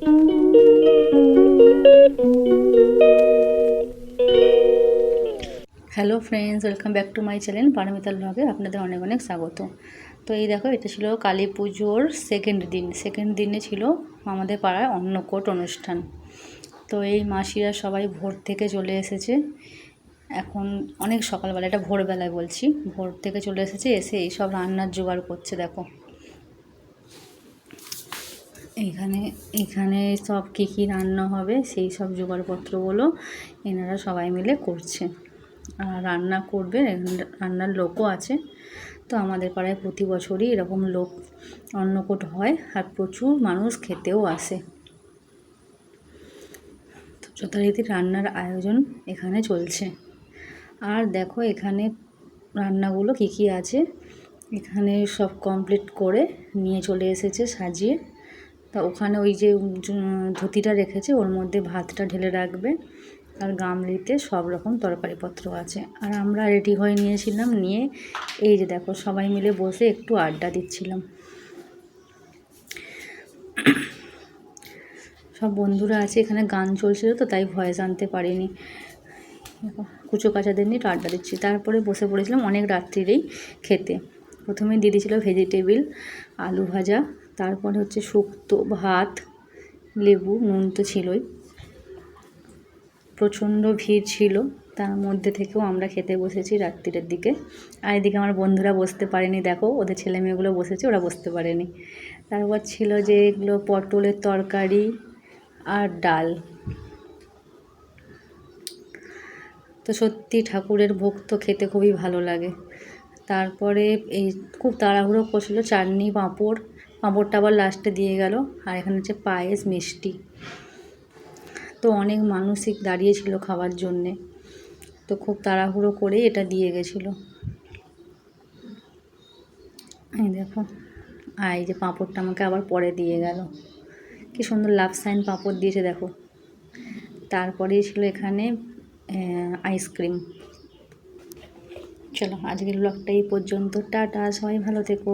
Hello friends, welcome back to my channel পারমিতাল ব্লগে আপনাদের অনেক অনেক স্বাগত। তো এই দেখো, এটা ছিল কালী পুজোর সেকেন্ড দিনে ছিল আমাদের পাড়ায় অন্নকূট অনুষ্ঠান। তো এই মাসিরা সবাই ভোর থেকে চলে এসেছে। এখন অনেক সকালবেলা, এটা ভোরবেলায় বলছি, ভোর থেকে চলে এসেছে, এসে এইসব রান্নার জোগাড় করছে। দেখো এখানে এখানে সব কী কী রান্না হবে সেই সব জোগাড়পত্রগুলো এনারা সবাই মিলে করছে। আর রান্না করবে, রান্নার লোকও আছে। তো আমাদের পাড়ায় প্রতি বছরই এরকম লোক অন্নকূট হয়, আর প্রচুর মানুষ খেতেও আসে। তো যথারীতি রান্নার আয়োজন এখানে চলছে। আর দেখো এখানে রান্নাগুলো কী কী আছে, এখানে সব কমপ্লিট করে নিয়ে চলে এসেছে সাজিয়ে। তা ওখানে ওই যে ধুতিটা রেখেছে, ওর মধ্যে ভাতটা ঢেলে রাখবে, আর গামলিতে সব রকম তরকারিপত্র আছে। আর আমরা রেডি হয়ে নিয়েছিলাম, নিয়ে এই যে দেখো সবাই মিলে বসে একটু আড্ডা দিচ্ছিলাম। সব বন্ধুরা আছে, এখানে গান চলছিল তো তাই ভয়েস আনতে পারিনি। কুচো কাচাদের নিয়ে আড্ডা দিচ্ছি। তারপরে বসে পড়েছিলাম অনেক রাত্রিরেই খেতে। প্রথমে দিয়ে দিয়েছিল ভেজিটেবিল, আলু ভাজা, তারপরে হচ্ছে শুক্তো, ভাত, লেবু, নুন তো ছিলই। প্রচণ্ড ভিড় ছিল, তার মধ্যে থেকেও আমরা খেতে বসেছি রাত্রিরের দিকে। আর এদিকে আমার বন্ধুরা বসতে পারেনি, দেখো ওদের ছেলে মেয়েগুলো বসেছে, ওরা বসতে পারেনি। তারপর ছিল যে এগুলো পটলের তরকারি আর ডাল। তো সত্যি ঠাকুরের ভোগ তো খেতে খুবই ভালো লাগে। তারপরে এই খুব তাড়াহুড়ো করছিল, চাটনি, পাঁপড়টা আবার লাস্টে দিয়ে গেল। আর এখানে হচ্ছে পায়েস, মিষ্টি। তো অনেক মানুষই দাঁড়িয়েছিল খাওয়ার জন্যে, তো খুব তাড়াহুড়ো করে এটা দিয়ে গেছিলো। এই দেখো, আর এই যে পাঁপড়টা আমাকে আবার পরে দিয়ে গেল, কি সুন্দর লাভ সাইন পাঁপড় দিয়েছে দেখো। তারপরে ছিল এখানে আইসক্রিম। চলো আজকের ব্লগটা এই পর্যন্ত, টাটা, সবাই ভালো থেকো।